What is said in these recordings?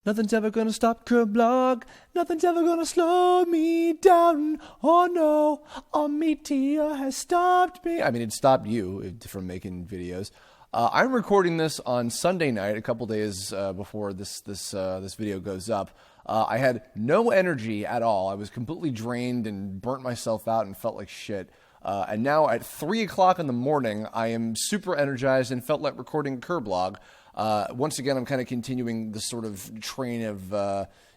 Nothing's ever gonna stop Kirblog. Nothing's ever gonna slow me down. Oh no, a meteor has stopped me. I mean, it stopped you from making videos. I'm recording this on Sunday night, a couple days before this video goes up. I had no energy at all. I was completely drained and burnt myself out and felt like shit. And now at 3 o'clock in the morning, I am super energized and felt like recording a Kirblog. Once again, I'm kind of continuing the sort of train of,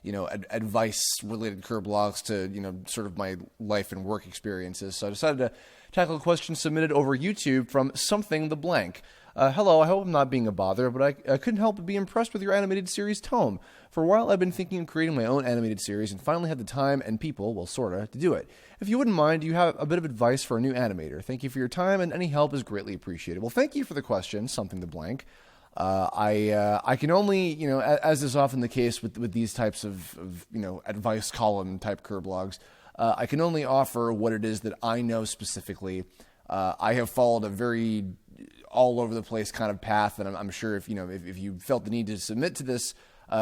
advice-related Kirblogs to, sort of my life and work experiences. So I decided to tackle a question submitted over YouTube from SomethingTheBlank. Hello, I hope I'm not being a bother, but I couldn't help but be impressed with your animated series, TOME. For a while, I've been thinking of creating my own animated series and finally had the time and people, well, sorta, to do it. If you wouldn't mind, do you have a bit of advice for a new animator? Thank you for your time, and any help is greatly appreciated. Well, thank you for the question, SomethingTheBlank. I can only, as is often the case with these types of advice column type Kirblogs, I can only offer what it is that I know specifically. I have followed a very all over the place kind of path, and I'm sure if you felt the need to submit to this,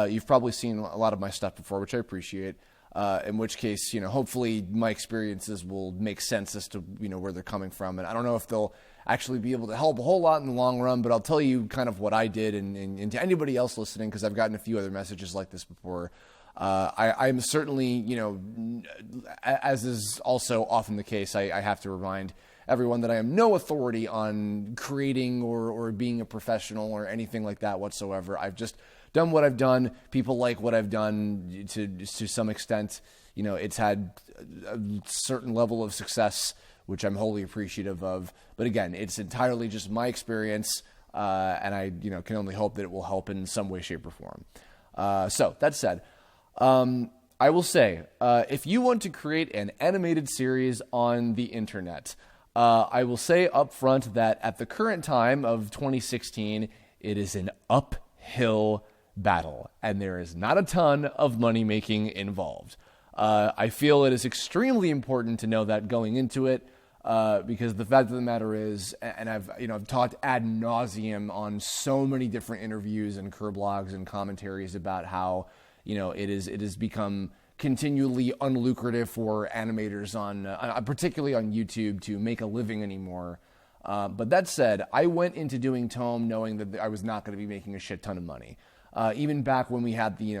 you've probably seen a lot of my stuff before, which I appreciate. In which case, hopefully my experiences will make sense as to, where they're coming from. And I don't know if they'll actually be able to help a whole lot in the long run, but I'll tell you kind of what I did and to anybody else listening, because I've gotten a few other messages like this before. I'm certainly, as is also often the case, I have to remind everyone that I am no authority on creating or being a professional or anything like that whatsoever. I've just done what I've done. People like what I've done to some extent. It's had a certain level of success, which I'm wholly appreciative of. But again, it's entirely just my experience, and I can only hope that it will help in some way, shape, or form. So that said, I will say, if you want to create an animated series on the internet, I will say up front that at the current time of 2016, it is an uphill battle, and there is not a ton of money making involved. I feel it is extremely important to know that going into it, because the fact of the matter is, and I've talked ad nauseum on so many different interviews and Kirblogs and commentaries about how it has become continually unlucrative for animators on particularly on YouTube to make a living anymore. But that said, I went into doing TOME knowing that I was not going to be making a shit ton of money. Even back when we had the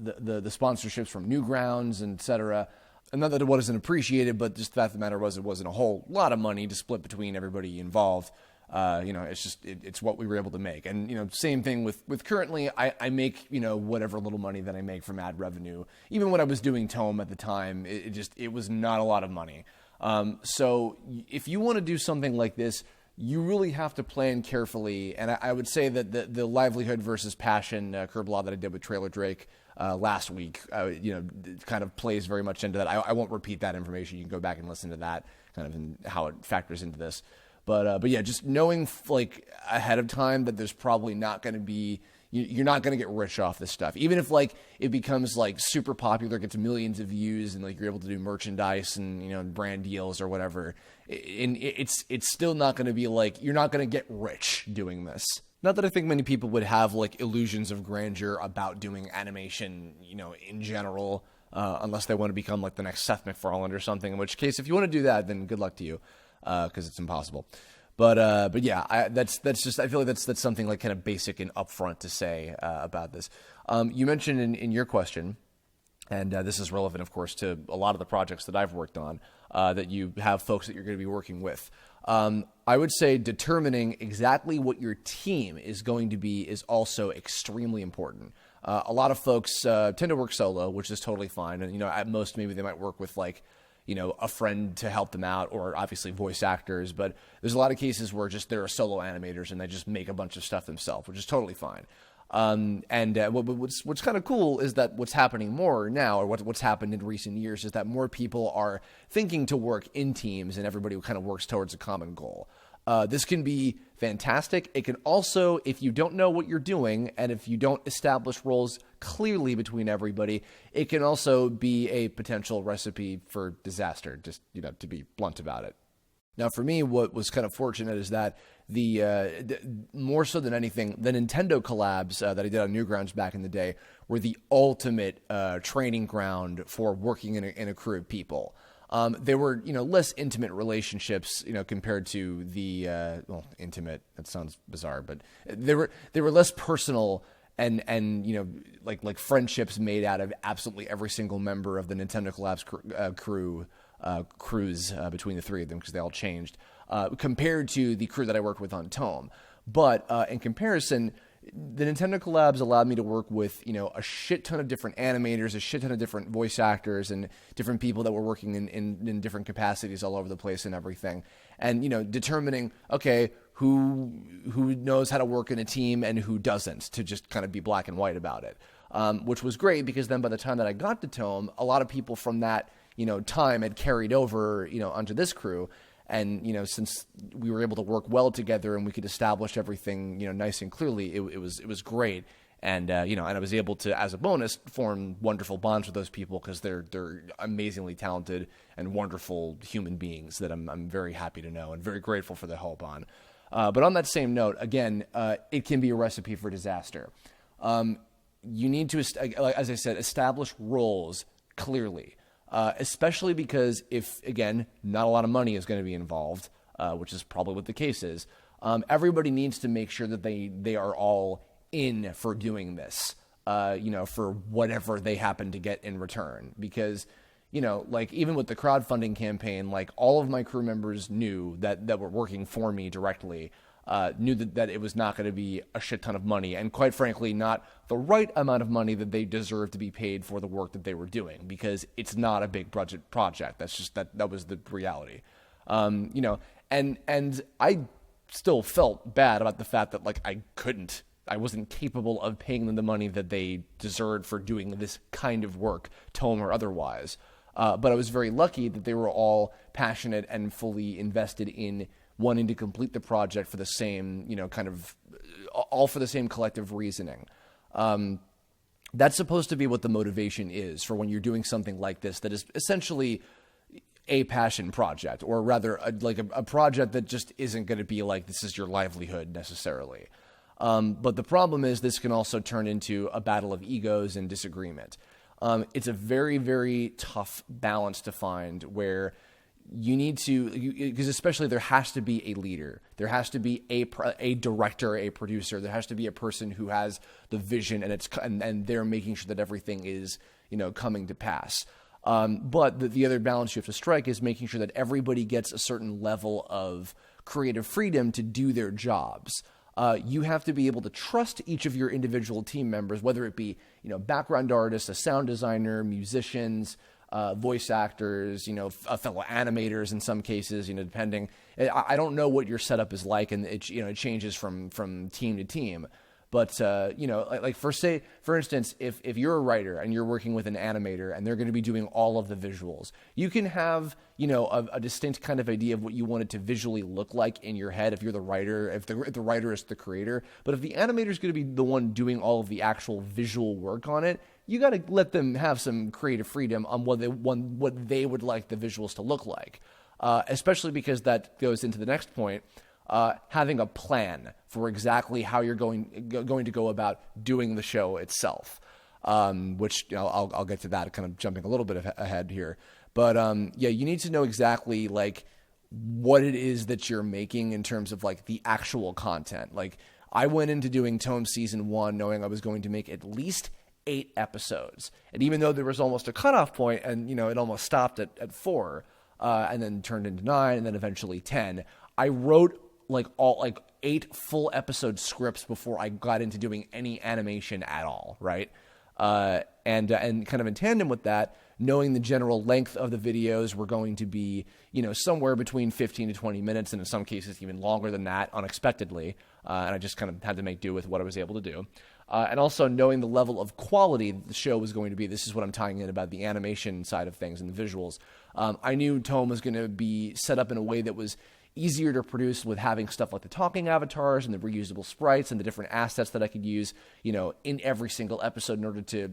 sponsorships from Newgrounds and etc. And not that it wasn't appreciated, but just the fact of the matter was it wasn't a whole lot of money to split between everybody involved. It's what we were able to make. And, same thing with currently, I make, whatever little money that I make from ad revenue. Even when I was doing TOME at the time, it was not a lot of money. So if you want to do something like this, you really have to plan carefully. And I would say that the livelihood versus passion Kirblog that I did with Trailer Drake last week, kind of plays very much into that. I won't repeat that information. You can go back and listen to that kind of and how it factors into this. But yeah, just knowing like ahead of time that there's probably not going to be, you're not going to get rich off this stuff. Even if like it becomes like super popular, gets millions of views, and like you're able to do merchandise and brand deals or whatever, and it's still not going to be like, you're not going to get rich doing this. Not that I think many people would have like illusions of grandeur about doing animation, in general, unless they want to become like the next Seth MacFarlane or something. In which case, if you want to do that, then good luck to you. Because it's impossible, but yeah, that's just, I feel like that's something like kind of basic and upfront to say about this. You mentioned in your question, and this is relevant, of course, to a lot of the projects that I've worked on, that you have folks that you're going to be working with. I would say determining exactly what your team is going to be is also extremely important. A lot of folks tend to work solo, which is totally fine, and at most maybe they might work with like a friend to help them out, or obviously voice actors, but there's a lot of cases where just there are solo animators and they just make a bunch of stuff themselves, which is totally fine. What's kind of cool is that what's happening more now, or what's happened in recent years, is that more people are thinking to work in teams and everybody kind of works towards a common goal. This can be fantastic. It can also, if you don't know what you're doing and if you don't establish roles clearly between everybody, it can also be a potential recipe for disaster, just, to be blunt about it. Now, for me, what was kind of fortunate is that more so than anything, the Nintendo collabs that I did on Newgrounds back in the day were the ultimate training ground for working in a crew of people. They were, less intimate relationships, compared to the intimate. That sounds bizarre, but they were less personal and like friendships made out of absolutely every single member of the Nintendo Collabs crews between the three of them, because they all changed compared to the crew that I worked with on Tome. But in comparison, the Nintendo collabs allowed me to work with, a shit ton of different animators, a shit ton of different voice actors, and different people that were working in different capacities all over the place and everything. And, determining, okay, who knows how to work in a team and who doesn't, to just kind of be black and white about it. Which was great, because then by the time that I got to Tome, a lot of people from that, time had carried over, onto this crew. And, since we were able to work well together and we could establish everything, nice and clearly, it was great. And, and I was able to, as a bonus, form wonderful bonds with those people, because they're amazingly talented and wonderful human beings that I'm very happy to know and very grateful for the help on. But on that same note, again, it can be a recipe for disaster. You need to, as I said, establish roles clearly. Especially because if, again, not a lot of money is going to be involved, which is probably what the case is, everybody needs to make sure that they are all in for doing this, for whatever they happen to get in return. Because, like even with the crowdfunding campaign, like all of my crew members knew that were working for me directly, knew that it was not going to be a shit ton of money, and quite frankly, not the right amount of money that they deserved to be paid for the work that they were doing, because it's not a big budget project. That's just that was the reality. And I still felt bad about the fact that, like, I wasn't capable of paying them the money that they deserved for doing this kind of work, Tome or otherwise. But I was very lucky that they were all passionate and fully invested in wanting to complete the project for the same, all for the same collective reasoning. That's supposed to be what the motivation is for when you're doing something like this, that is essentially a passion project, or rather a project that just isn't going to be like, this is your livelihood necessarily. But the problem is this can also turn into a battle of egos and disagreement. It's a very, very tough balance to find, where you need to, because especially there has to be a leader. There has to be a director, a producer. There has to be a person who has the vision, and they're making sure that everything is, coming to pass. But the other balance you have to strike is making sure that everybody gets a certain level of creative freedom to do their jobs. You have to be able to trust each of your individual team members, whether it be, background artists, a sound designer, musicians, voice actors, fellow animators in some cases, depending. I don't know what your setup is like, and it changes from team to team. But, for instance, if you're a writer and you're working with an animator and they're going to be doing all of the visuals, you can have, a distinct kind of idea of what you want it to visually look like in your head if you're the writer, if the writer is the creator. But if the animator is going to be the one doing all of the actual visual work on it, you got to let them have some creative freedom on what they would like the visuals to look like, especially because that goes into the next point. Having a plan for exactly how you're going to go about doing the show itself, which I'll get to that, kind of jumping a little bit ahead here. But you need to know exactly like what it is that you're making in terms of like the actual content. Like I went into doing Tome Season 1 knowing I was going to make at least 8 episodes, and even though there was almost a cutoff point, and it almost stopped at 4, and then turned into 9, and then eventually 10, I wrote like 8 full episode scripts before I got into doing any animation at all, right? And kind of in tandem with that, knowing the general length of the videos were going to be, somewhere between 15 to 20 minutes, and in some cases even longer than that, unexpectedly. And I just kind of had to make do with what I was able to do. And also knowing the level of quality the show was going to be. This is what I'm tying in about the animation side of things and the visuals. I knew Tome was going to be set up in a way that was easier to produce, with having stuff like the talking avatars and the reusable sprites and the different assets that I could use, in every single episode in order to,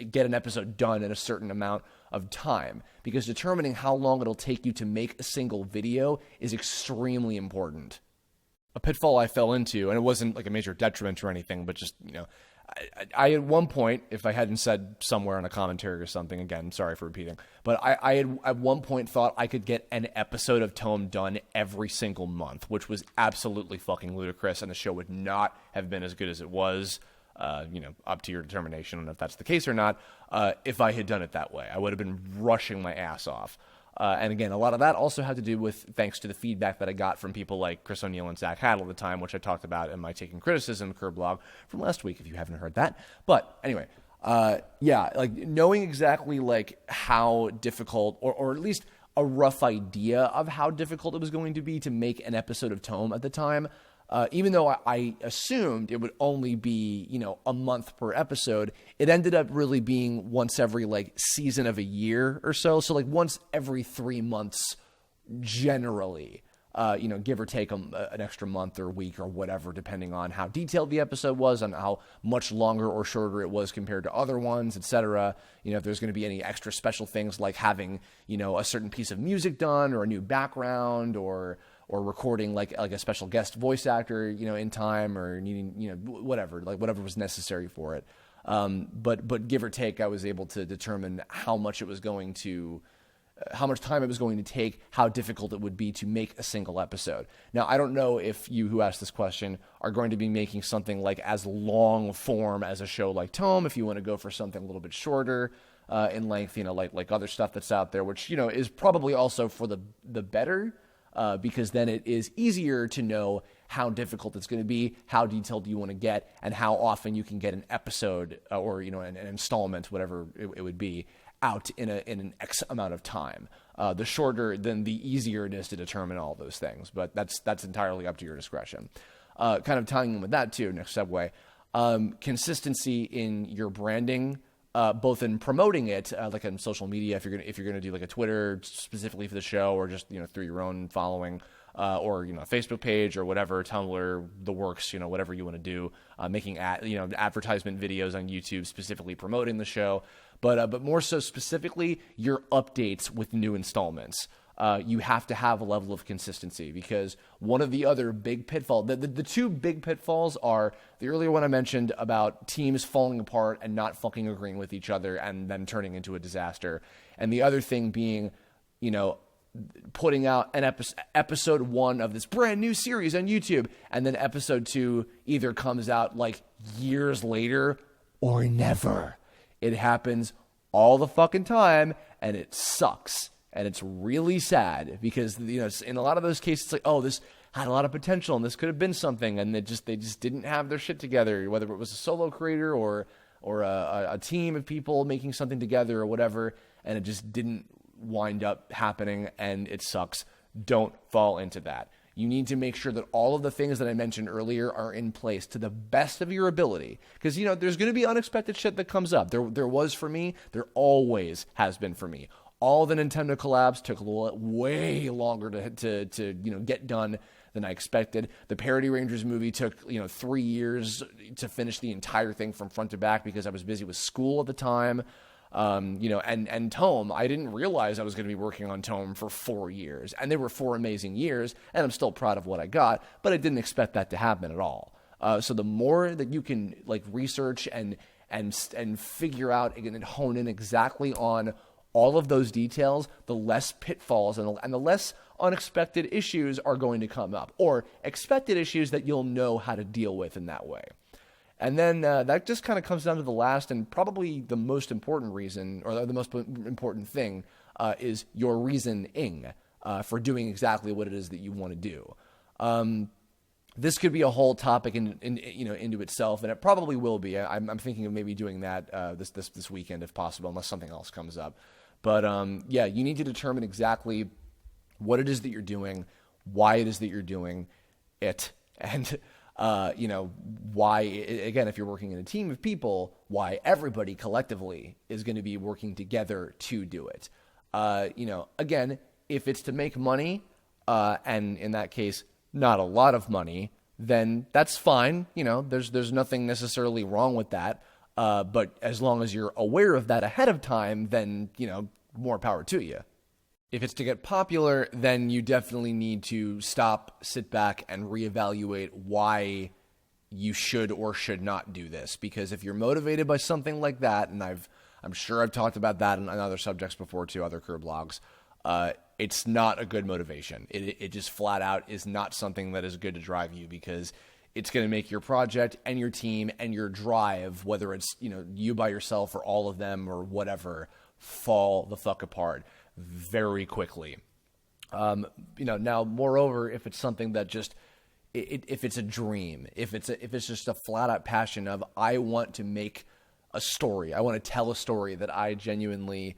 get an episode done in a certain amount of time, because determining how long it'll take you to make a single video is extremely important. A pitfall I fell into, and it wasn't like a major detriment or anything, but just, I at one point, if I hadn't said somewhere in a commentary or something, again, sorry for repeating, but I had at one point thought I could get an episode of Tome done every single month, which was absolutely fucking ludicrous, and the show would not have been as good as it was. Up to your determination on if that's the case or not. If I had done it that way, I would have been rushing my ass off. And again, a lot of that also had to do with thanks to the feedback that I got from people like Chris O'Neill and Zach Haddle at the time, which I talked about in my Taking Criticism Kirblog from last week, if you haven't heard that. But anyway, like knowing exactly like how difficult, or at least a rough idea of how difficult it was going to be to make an episode of Tome at the time. Even though I assumed it would only be, a month per episode, it ended up really being once every like season of a year or so. So like once every 3 months generally, give or take an extra month or week or whatever, depending on how detailed the episode was, on how much longer or shorter it was compared to other ones, etc. If there's going to be any extra special things like having, a certain piece of music done or a new background or recording like a special guest voice actor, in time, or needing, whatever was necessary for it. But give or take, I was able to determine how much time it was going to take, how difficult it would be to make a single episode. Now, I don't know if you who asked this question are going to be making something like as long form as a show like Tome, if you want to go for something a little bit shorter in length, like other stuff that's out there, which, is probably also for the better. Because then it is easier to know how difficult it's going to be, how detailed you want to get, and how often you can get an episode or an installment, whatever it would be, out in an X amount of time. The shorter, then the easier it is to determine all those things. But that's entirely up to your discretion. Kind of tying in with that too, next segue, consistency in your branding. Both in promoting it, like on social media, if you're gonna do like a Twitter specifically for the show, or just through your own following, or a Facebook page or whatever, Tumblr, the works, whatever you want to do, making advertisement videos on YouTube specifically promoting the show, but more so specifically your updates with new installments. You have to have a level of consistency, because one of the other big pitfalls, the two big pitfalls are the earlier one I mentioned about teams falling apart and not fucking agreeing with each other and then turning into a disaster. And the other thing being, putting out an episode 1 of this brand new series on YouTube, and then episode 2 either comes out like years later or never. It happens all the fucking time, and it sucks. And it's really sad, because in a lot of those cases, it's like, oh, this had a lot of potential and this could have been something, and they just didn't have their shit together, whether it was a solo creator or a team of people making something together or whatever, and it just didn't wind up happening, and it sucks. Don't fall into that. You need to make sure that all of the things that I mentioned earlier are in place to the best of your ability, because there's going to be unexpected shit that comes up. There was for me. There always has been for me. All the Nintendo collabs took way longer to get done than I expected. The Parody Rangers movie took 3 years to finish the entire thing from front to back, because I was busy with school at the time. And Tome, I didn't realize I was going to be working on Tome for 4 years, and they were 4 amazing years, and I'm still proud of what I got, but I didn't expect that to happen at all. So the more that you can research and figure out and hone in exactly on all of those details, the less pitfalls and the less unexpected issues are going to come up, or expected issues that you'll know how to deal with in that way. And then that just kind of comes down to the last and probably the most important reason, or the most important thing, is your reasoning for doing exactly what it is that you want to do. This could be a whole topic into itself, and it probably will be. I'm thinking of maybe doing that this weekend if possible, unless something else comes up. But you need to determine exactly what it is that you're doing, why it is that you're doing it, and why. Again, if you're working in a team of people, why everybody collectively is going to be working together to do it. Again, if it's to make money, and in that case, not a lot of money, then that's fine. There's nothing necessarily wrong with that. But as long as you're aware of that ahead of time, then, more power to you. If it's to get popular, then you definitely need to stop, sit back, and reevaluate why you should or should not do this. Because if you're motivated by something like that, and I'm sure I've talked about that on other subjects before too, other Kirblog, it's not a good motivation. It just flat out is not something that is good to drive you, because it's going to make your project and your team and your drive, whether it's, you by yourself or all of them or whatever, fall the fuck apart very quickly. Now, moreover, if it's something that just, if it's a dream, if it's just a flat out passion of, I want to make a story, I want to tell a story that I genuinely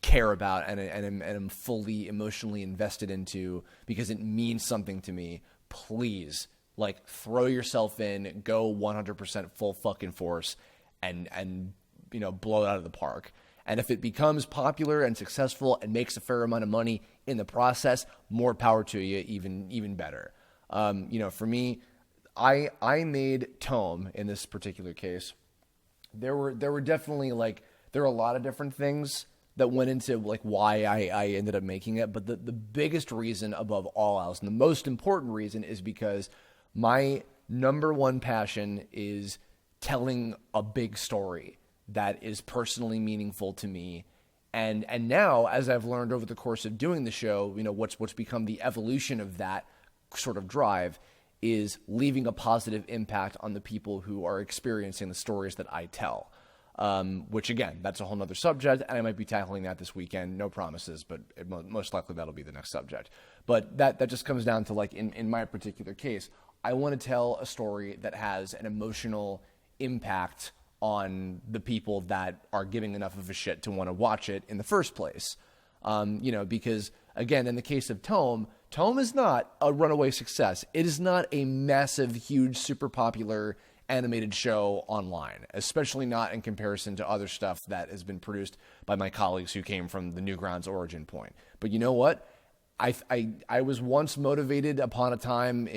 care about and am fully emotionally invested into because it means something to me, please, throw yourself in, go 100% full fucking force and blow it out of the park. And if it becomes popular and successful and makes a fair amount of money in the process, more power to you, even better. For me, I made TOME in this particular case. There were definitely there are a lot of different things that went into why I ended up making it. But the biggest reason above all else, and the most important reason, is because my number one passion is telling a big story that is personally meaningful to me. And now, as I've learned over the course of doing the show, what's become the evolution of that sort of drive is leaving a positive impact on the people who are experiencing the stories that I tell. Which again, that's a whole nother subject, and I might be tackling that this weekend. No promises, but most likely that'll be the next subject. But that just comes down to in my particular case, I want to tell a story that has an emotional impact on the people that are giving enough of a shit to want to watch it in the first place. Because again, in the case of TOME is not a runaway success. It is not a massive, huge, super popular animated show online, especially not in comparison to other stuff that has been produced by my colleagues who came from the Newgrounds origin point. But you know what? I was once motivated upon a time,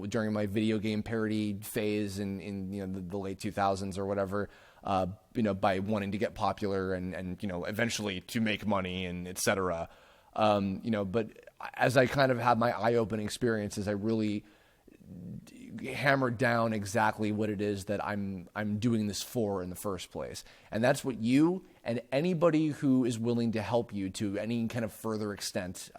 during my video game parody phase in the late 2000s or whatever, by wanting to get popular and eventually to make money and et cetera. But as I kind of had my eye-opening experiences, I really hammered down exactly what it is that I'm doing this for in the first place. And that's what you and anybody who is willing to help you to any kind of further extent,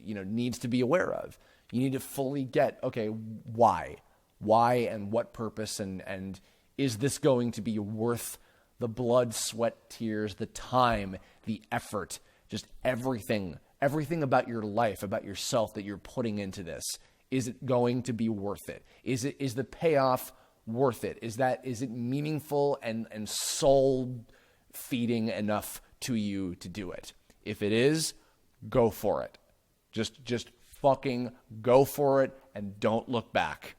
needs to be aware of. You need to fully get, okay, why and what purpose, and is this going to be worth the blood, sweat, tears, the time, the effort, just everything about your life, about yourself that you're putting into this? Is it going to be worth it? Is the payoff worth it? Is it meaningful and soul feeding enough to you to do it? If it is, go for it. Just fucking go for it and don't look back.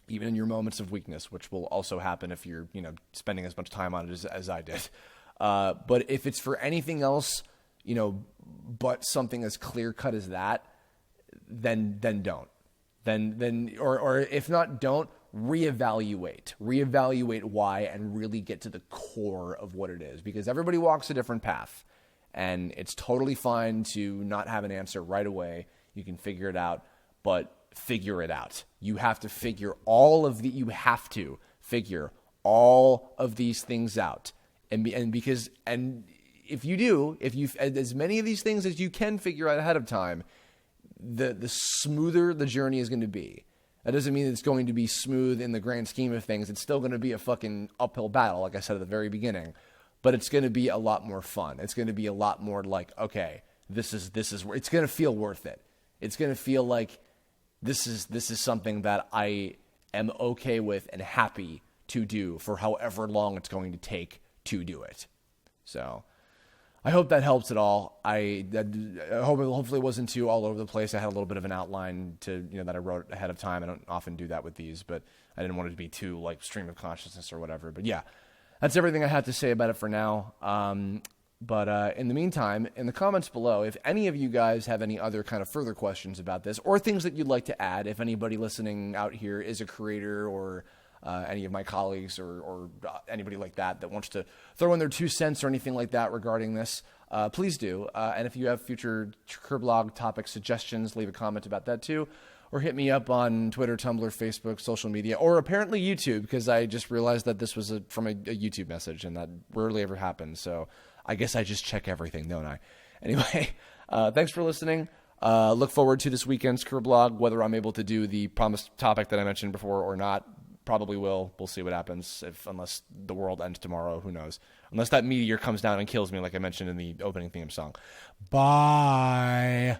Even in your moments of weakness, which will also happen if you're, spending as much time on it as I did. But if it's for anything else, but something as clear cut as that, then don't. Then or if not, don't reevaluate why and really get to the core of what it is, because everybody walks a different path, and it's totally fine to not have an answer right away. You can figure it out, but figure it out. You have to figure all of these things out, and if you do, if you as many of these things as you can figure out ahead of time, the smoother the journey is going to be. That doesn't mean it's going to be smooth in the grand scheme of things. It's still going to be a fucking uphill battle, like I said at the very beginning. But it's going to be a lot more fun. It's going to be a lot more okay, this is where it's going to feel worth it. It's going to feel like this is something that I am okay with and happy to do for however long it's going to take to do it. So I hope that helps at all. I hope it hopefully wasn't too all over the place. I had a little bit of an outline that I wrote ahead of time. I don't often do that with these, but I didn't want it to be too stream of consciousness or whatever. But yeah, that's everything I have to say about it for now. But in the meantime, in the comments below, if any of you guys have any other kind of further questions about this or things that you'd like to add, if anybody listening out here is a creator or any of my colleagues or anybody like that wants to throw in their 2 cents or anything like that regarding this, please do. And if you have future Kirblog topic suggestions, leave a comment about that too. Or hit me up on Twitter, Tumblr, Facebook, social media, or apparently YouTube, because I just realized that this was from a YouTube message, and that rarely ever happens. So I guess I just check everything, don't I? Anyway, thanks for listening. Look forward to this weekend's Kirblog, whether I'm able to do the promised topic that I mentioned before or not. Probably will. We'll see what happens, unless the world ends tomorrow. Who knows? Unless that meteor comes down and kills me like I mentioned in the opening theme song. Bye.